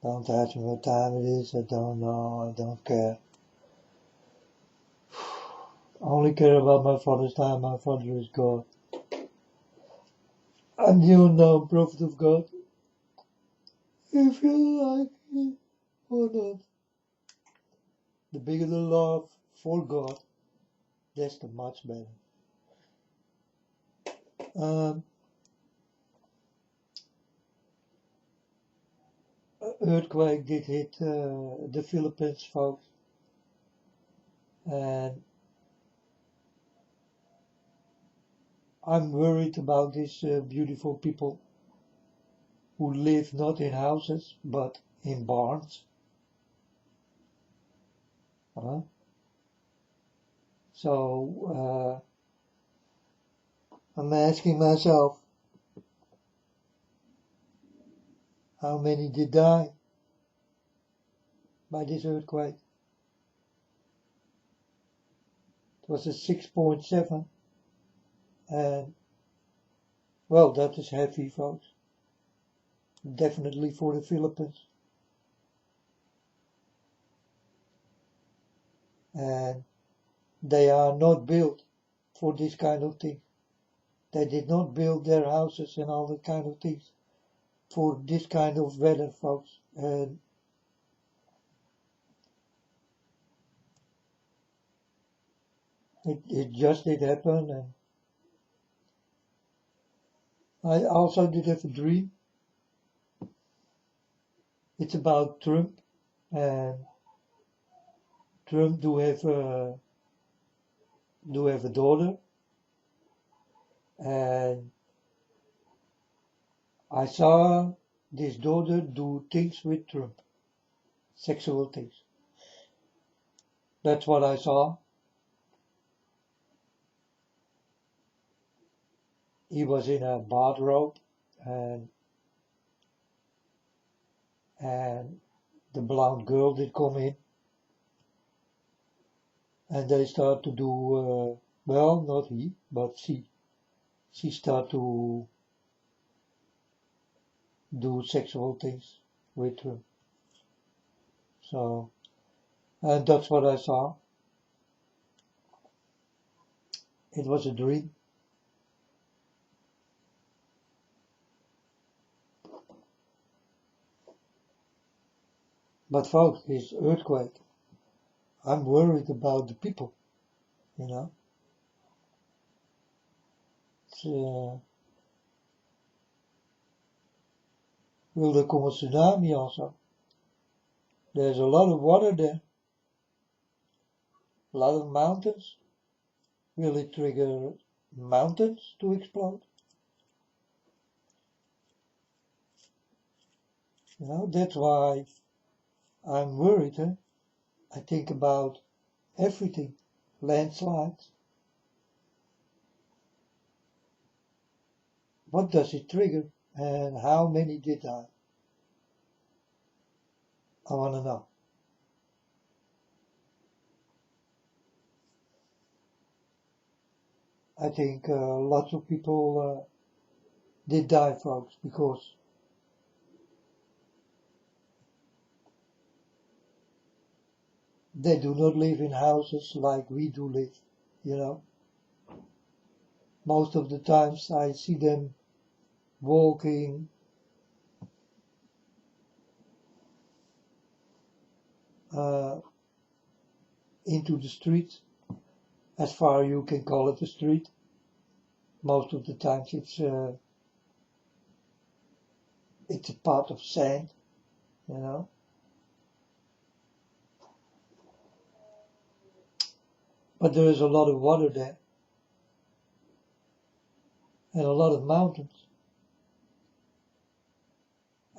Don't ask me what time it is, I don't know, I don't care. I only care about my Father's time, my Father is God. I'm the unknown prophet of God. If you like it or not. The bigger the love for God, desto much better. Earthquake did hit the Philippines, folks, and I'm worried about these beautiful people who live not in houses but in barns. So I'm asking myself, how many did die by this earthquake? It was a 6.7, and well, that is heavy, folks. Definitely for the Philippines. And they are not built for this kind of thing. They did not build their houses and all that kind of things for this kind of weather, folks. And it just did happen. And I also did have a dream. It's about Trump, and Trump do have a daughter, and I saw this daughter do things with Trump, sexual things. That's what I saw. He was in a bathrobe, and the blonde girl did come in, and they start to do well, not he, but she start to do sexual things with him. So, and that's what I saw. It was a dream. But folks, this earthquake, I'm worried about the people, you know. Will there come a tsunami also? There's a lot of water there, a lot of mountains. Will it trigger mountains to explode? You know, that's why I'm worried. I think about everything, landslides. What does it trigger and how many did die? I want to know. I think lots of people did die, folks, because they do not live in houses like we do live, you know. Most of the times I see them walking into the street, as far you can call it a street. Most of the times it's a part of sand, you know. But there is a lot of water there and a lot of mountains,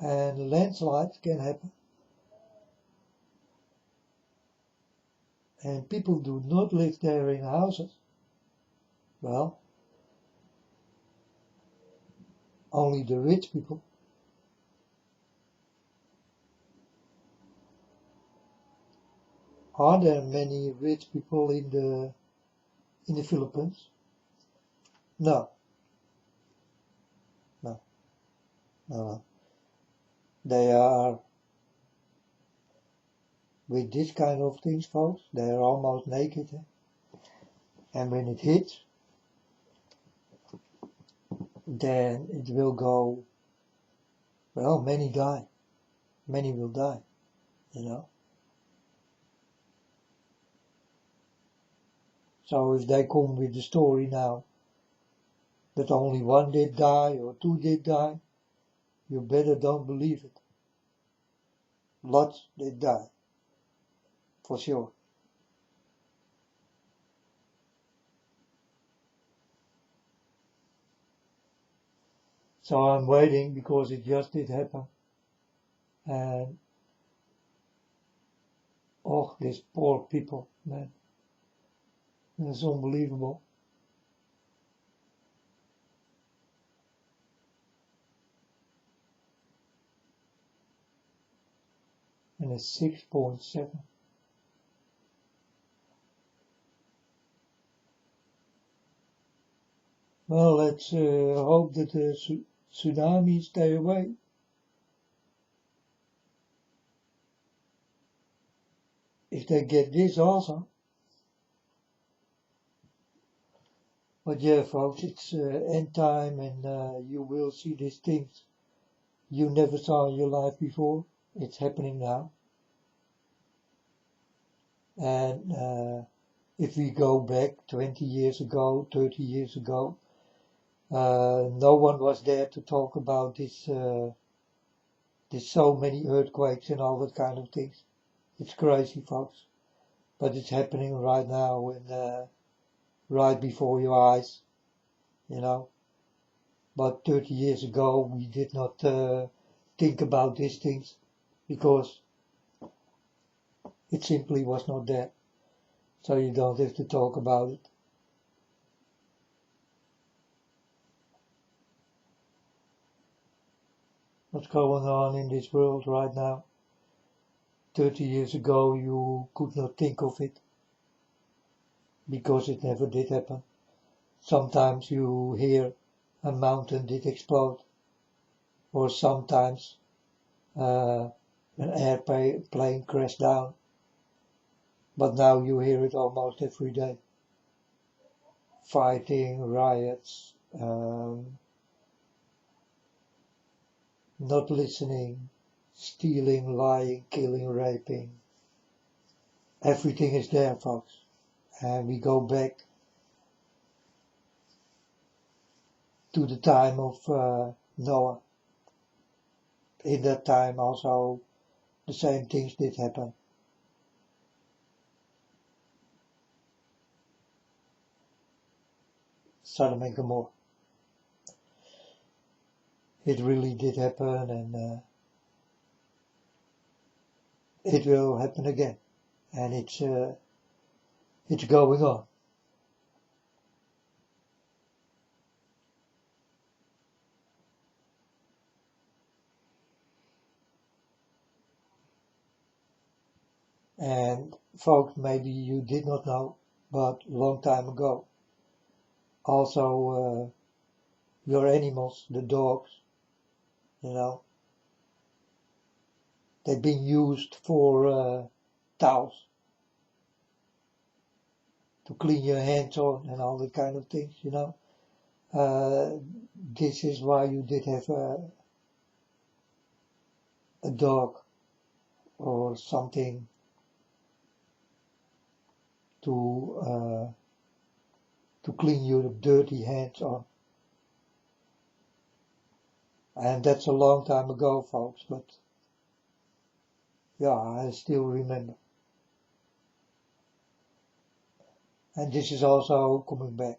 and landslides can happen. And people do not live there in houses. Well, only the rich people. Are there many rich people in the Philippines? No, no, no. They are with this kind of things, folks, they're almost naked. And when it hits, then it will go, well, many die. Many will die, you know. So if they come with the story now that only one did die or two did die, you better don't believe it. Lots did die, for sure. So I'm waiting because it just did happen. And, oh, these poor people, man. It's unbelievable. And it's 6.7. Well, let's hope that the tsunami stay away. If they get this also. But yeah, folks, it's end time, and you will see these things you never saw in your life before. It's happening now. And if we go back 20 years ago, 30 years ago, no one was there to talk about this. There's so many earthquakes and all that kind of things. It's crazy, folks. But it's happening right now and right before your eyes, you know. But 30 years ago, we did not think about these things because it simply was not there. So you don't have to talk about it. What's going on in this world right now? 30 years ago, you could not think of it because it never did happen. Sometimes you hear a mountain did explode, or sometimes an airplane crashed down. But now you hear it almost every day. Fighting, riots, not listening, stealing, lying, killing, raping. Everything is there, folks. And we go back to the time of Noah. In that time also the same things did happen. Sodom and Gomorrah. It really did happen, and it will happen again. And it's going on. And folks, maybe you did not know, but a long time ago, also your animals, the dogs, you know, they've been used for towels to clean your hands on and all that kind of things, you know. This is why you did have a dog or something to clean your dirty hands on. And that's a long time ago, folks, but yeah, I still remember. And this is also coming back,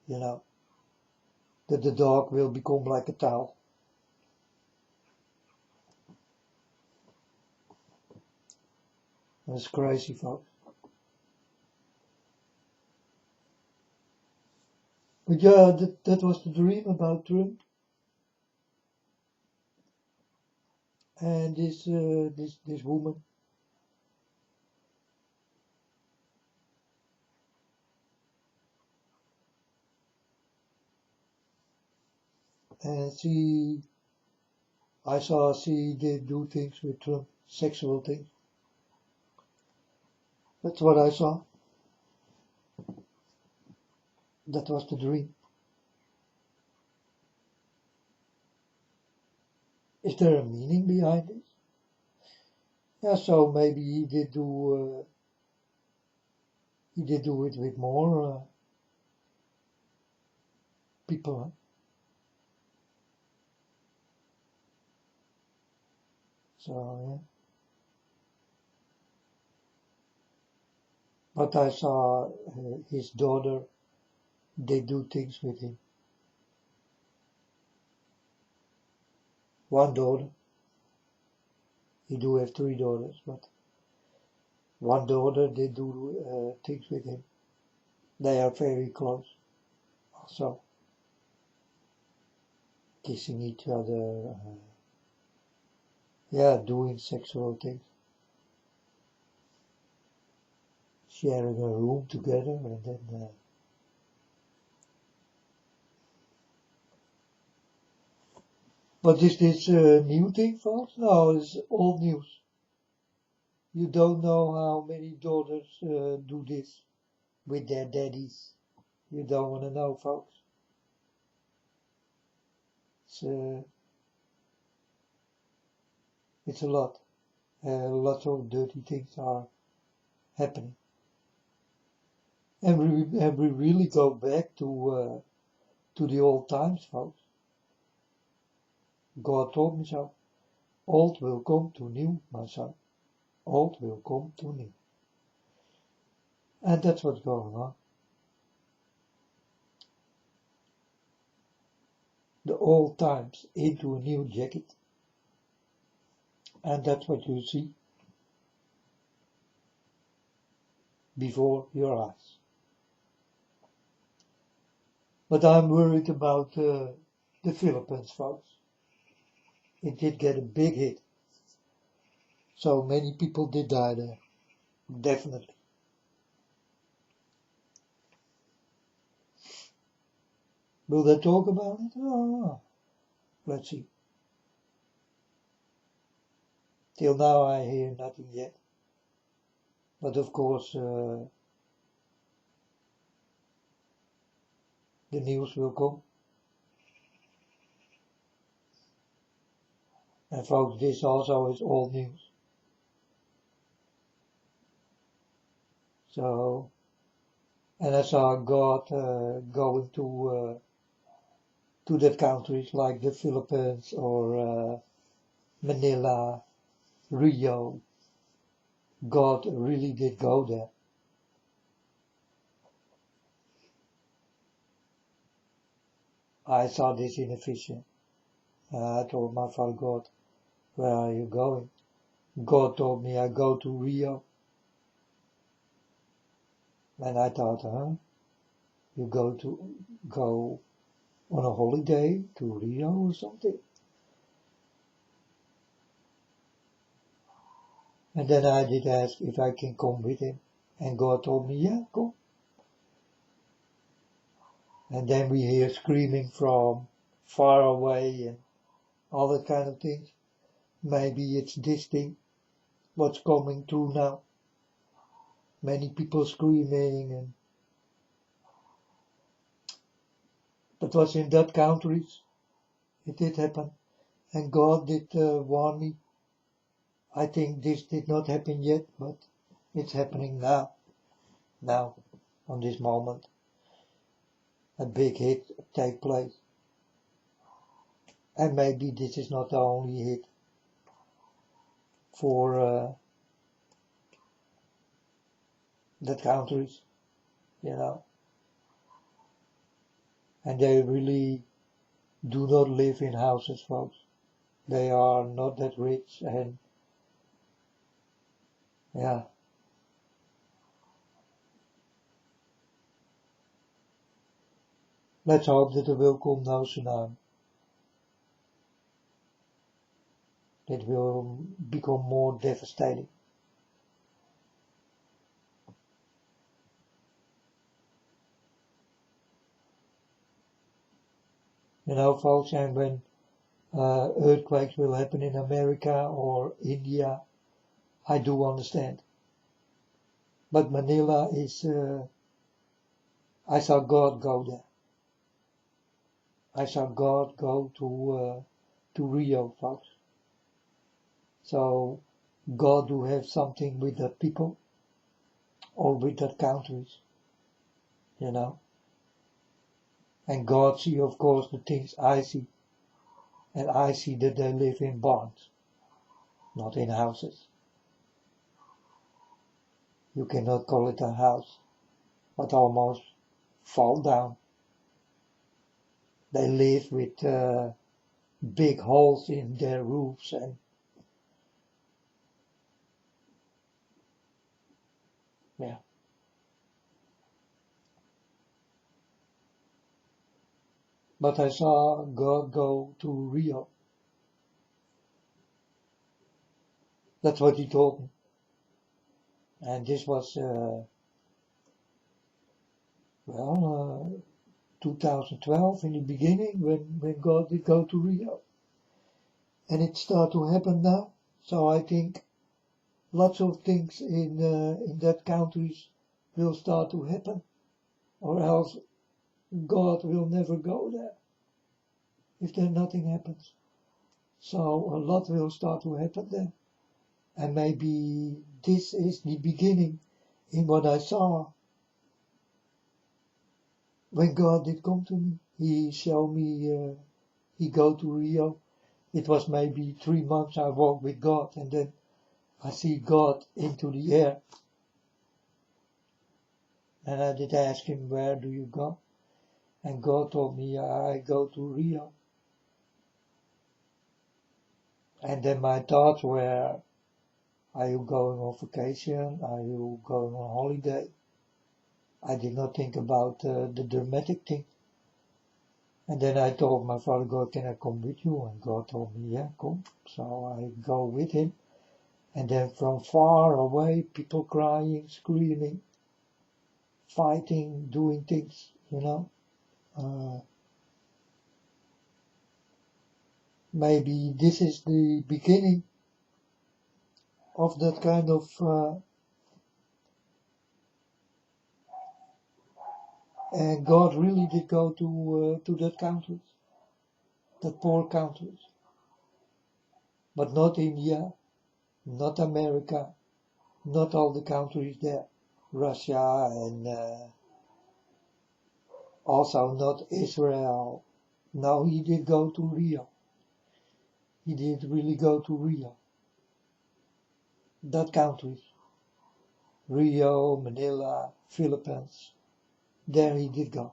you know, that the dog will become like a towel. That's crazy, folks. But yeah, that was the dream about Trump. And this woman. And I saw she did do things with Trump, sexual things. That's what I saw. That was the dream. Is there a meaning behind this? Yeah, so maybe he did do it with more people. Huh? So yeah. But I saw his daughter. They do things with him. One daughter. He do have 3 daughters, but one daughter they do things with him. They are very close. Also, kissing each other. Yeah, doing sexual things. Sharing a room together, and then. But is this new thing, folks? No, it's old news. You don't know how many daughters do this with their daddies. You don't want to know, folks. It's a lot. Lots of dirty things are happening. And we really go back to the old times, folks. God told me so. Old will come to new, my son. Old will come to new. And that's what's going on. The old times into a new jacket. And that's what you see before your eyes. But I'm worried about the Philippines, folks. It did get a big hit. So many people did die there. Definitely. Will they talk about it? Oh, let's see. Till now I hear nothing yet. But of course, the news will come. And folks, this also is old news. So, and I saw God going to that countries like the Philippines or Manila, Rio. God really did go there. I saw this in a vision. I told my Father God, where are you going? God told me I go to Rio. And I thought, you go on a holiday to Rio or something? And then I did ask if I can come with him. And God told me, yeah, come. And then we hear screaming from far away and all that kind of things. Maybe it's this thing, what's coming through now. Many people screaming, and that was in that countries. It did happen. And God did warn me. I think this did not happen yet, but it's happening now. Now, on this moment. A big hit take place. And maybe this is not the only hit for that countries, you know. And they really do not live in houses, folks. They are not that rich, and yeah. Let's hope that there will come no tsunami. It will become more devastating. You know, folks, and when earthquakes will happen in America or India, I do understand. But Manila is, I saw God go there. I saw God go to Rio, folks. So God do have something with the people or with the countries, you know. And God see, of course, the things I see. And I see that they live in barns, not in houses. You cannot call it a house, but almost fall down. They live with big holes in their roofs and yeah. But I saw God go to Rio. That's what he told me. And this was, 2012 in the beginning when God did go to Rio. And it started to happen now. So I think lots of things in that countries will start to happen. Or else God will never go there if there nothing happens. So a lot will start to happen there. And maybe this is the beginning in what I saw when God did come to me. He showed me, he go to Rio. It was maybe 3 months I walked with God and then I see God into the air. And I did ask him, where do you go? And God told me, I go to Rio. And then my thoughts were, are you going on vacation? Are you going on holiday? I did not think about the dramatic thing. And then I told my father, God, can I come with you? And God told me, yeah, come. So I go with him. And then from far away, people crying, screaming, fighting, doing things, you know. Maybe this is the beginning of that kind of, and God really did go to that countries, that poor countries. But not India, not America, not all the countries there. Russia and also not Israel. No, he did go to Rio. He did really go to Rio. That countries. Rio, Manila, Philippines. There he did go.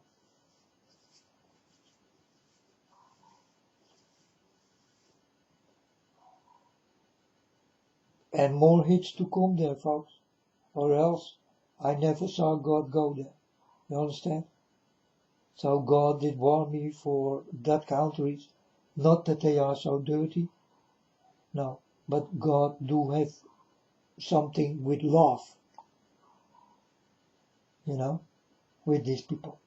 And more hits to come there, folks. Or else I never saw God go there. You understand? So God did warn me for that countries. Not that they are so dirty. No. But God do have something with love. You know? With these people.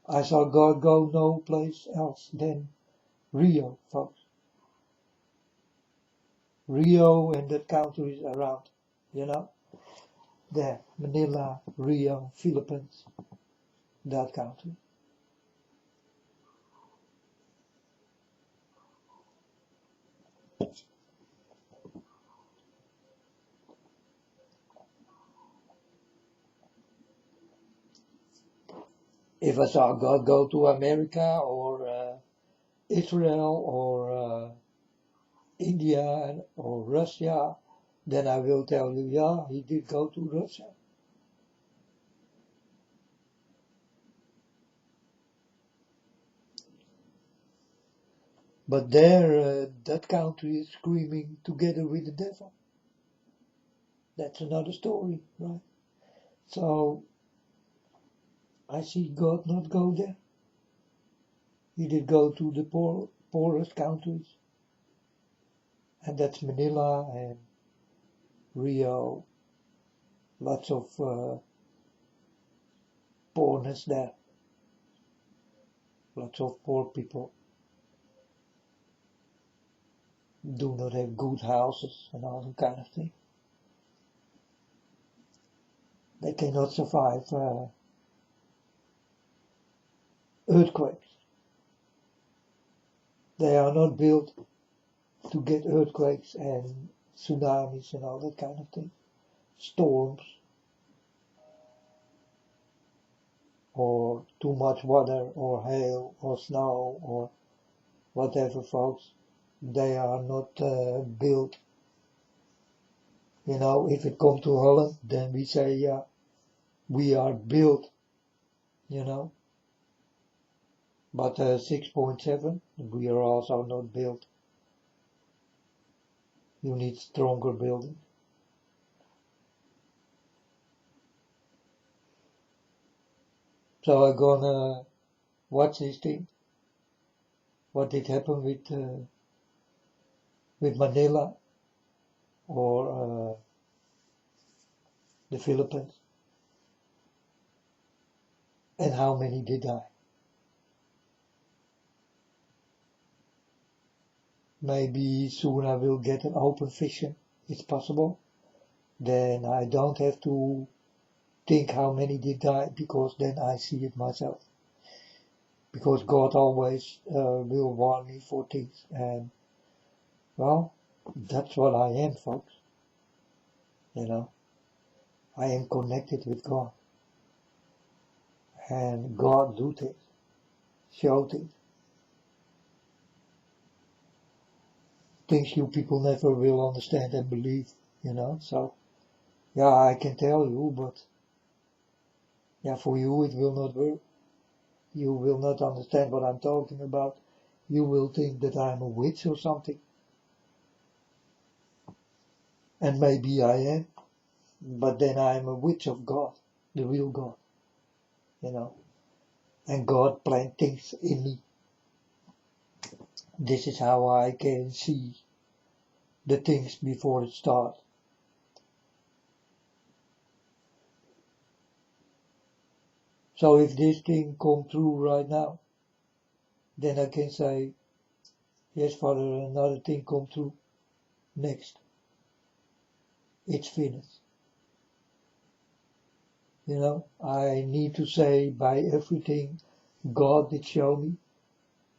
I saw God go no place else than Rio, folks. Rio and the countries around, you know, there, Manila, Rio, Philippines, that country. If I saw God go to America or Israel or India or Russia, then I will tell you, yeah, he did go to Russia. But there, that country is screaming together with the devil. That's another story, right? So I see God not go there. He did go to the poorest countries, and that's Manila and Rio. Lots of poorness there. Lots of poor people. do not have good houses and all that kind of thing. They cannot survive earthquakes. They are not built to get earthquakes and tsunamis and all that kind of thing. Storms or too much water or hail or snow or whatever, folks. They are not built. You know, if it comes to Holland, then we say, yeah, we are built, you know. But 6.7, we are also not built. You need stronger building. So I'm gonna watch this thing. What did happen with Manila or the Philippines, and how many did die. Maybe soon I will get an open vision. It's possible. Then I don't have to think how many did die, because then I see it myself. Because God always will warn me for things, and well, that's what I am, folks. You know, I am connected with God, and God do things, show things you people never will understand and believe. You know, so yeah, I can tell you, but yeah, for you it will not work. You will not understand what I'm talking about. You will think that I'm a witch or something. And maybe I am, but then I am a witch of God, the real God, you know. And God planned things in me. This is how I can see the things before it starts. So if this thing come true right now, then I can say, yes, Father, another thing come true next. It's finished. You know, I need to say by everything God did show me,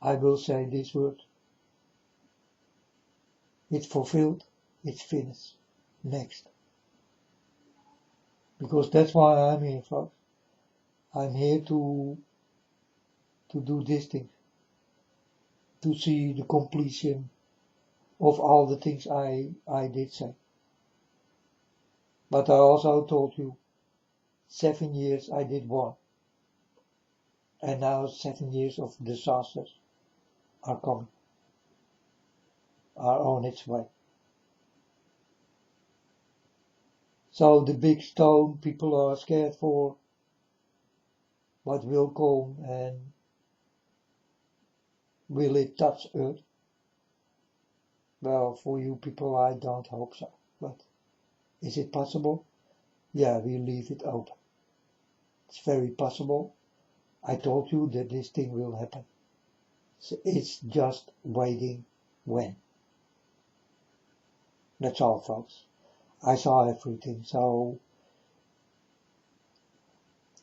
I will say this word. It's fulfilled. It's finished. Next. Because that's why I'm here, folks. I'm here to do this thing. To see the completion of all the things I did say. But I also told you, 7 years I did one. And now 7 years of disasters are coming. Are on its way. So the big stone people are scared for what will come, and will it touch earth? Well, for you people I don't hope so. But is it possible? Yeah, we leave it open. It's very possible. I told you that this thing will happen. So it's just waiting when. That's all, folks. I saw everything, so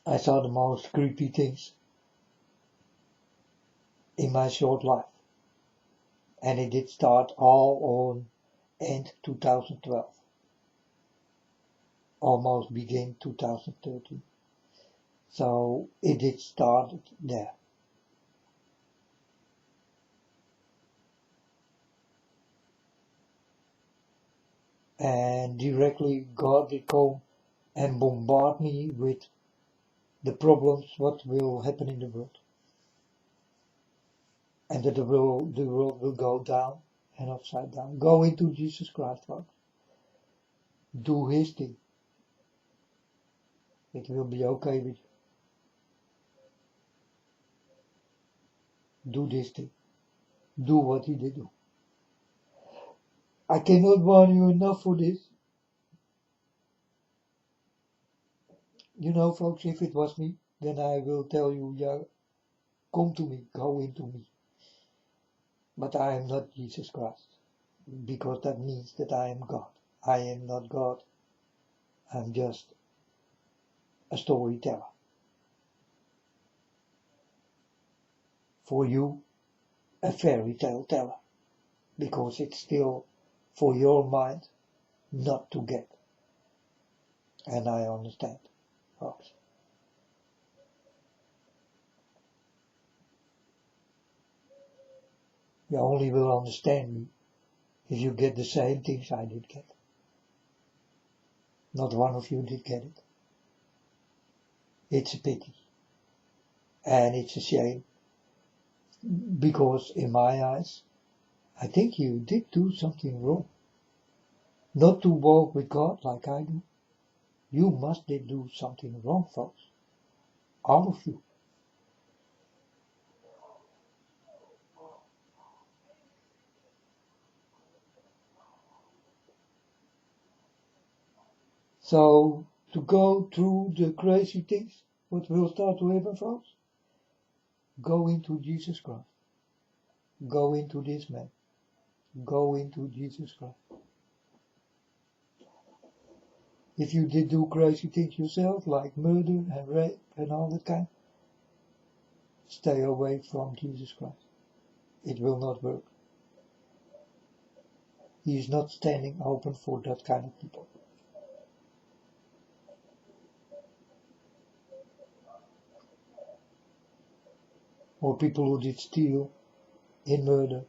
I saw the most creepy things in my short life. And it did start all on end 2012. Almost begin 2013. So it did start there. And directly God did come and bombard me with the problems, what will happen in the world. And that the world will go down and upside down. Go into Jesus Christ, folks. Do his thing. It will be okay with you. Do this thing. Do what he did do. I cannot warn you enough for this. You know, folks, if it was me, then I will tell you, yeah, come to me, go into me. But I am not Jesus Christ. because that means that I am God. I am not God. I'm just a storyteller. For you, a fairy tale teller, because it's still for your mind not to get. And I understand, folks. You only will understand me if you get the same things I did get. Not one of you did get it. It's a pity. And it's a shame. Because in my eyes, I think you did do something wrong. Not to walk with God like I do. You must did do something wrong, folks. All of you. So, to go through the crazy things, what will start to happen, folks? Go into Jesus Christ. Go into this man. Go into Jesus Christ. If you did do crazy things yourself, like murder and rape and all that kind, stay away from Jesus Christ. It will not work. He is not standing open for that kind of people. Or people who did steal in murder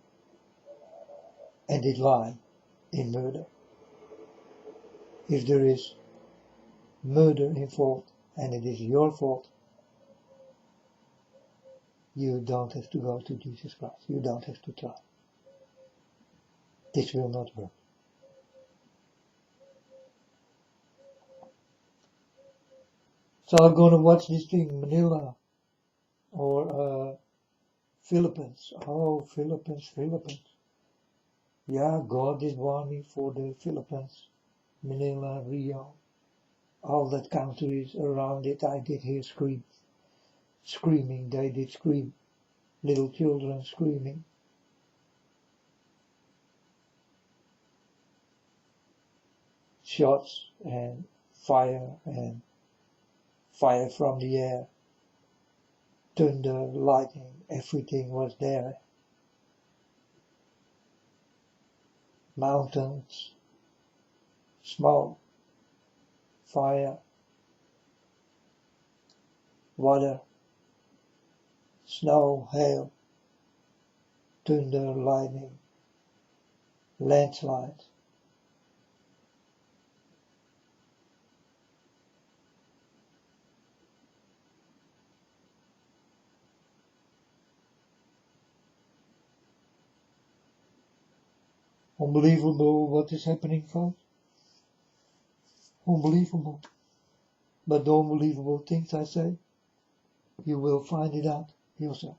and did lie in murder. If there is murder involved and it is your fault, you don't have to go to Jesus Christ. You don't have to try. This will not work. So I'm gonna watch this thing, Manila or Philippines. Oh, Philippines. Yeah, God did warn me for the Philippines, Manila, Rio, all that countries around it. I did hear screaming. They did scream. Little children screaming. Shots and fire from the air. Thunder, lightning, everything was there. Mountains, smoke, fire, water, snow, hail, thunder, lightning, landslides. Unbelievable what is happening, folks. Unbelievable. But the unbelievable things I say, you will find it out yourself.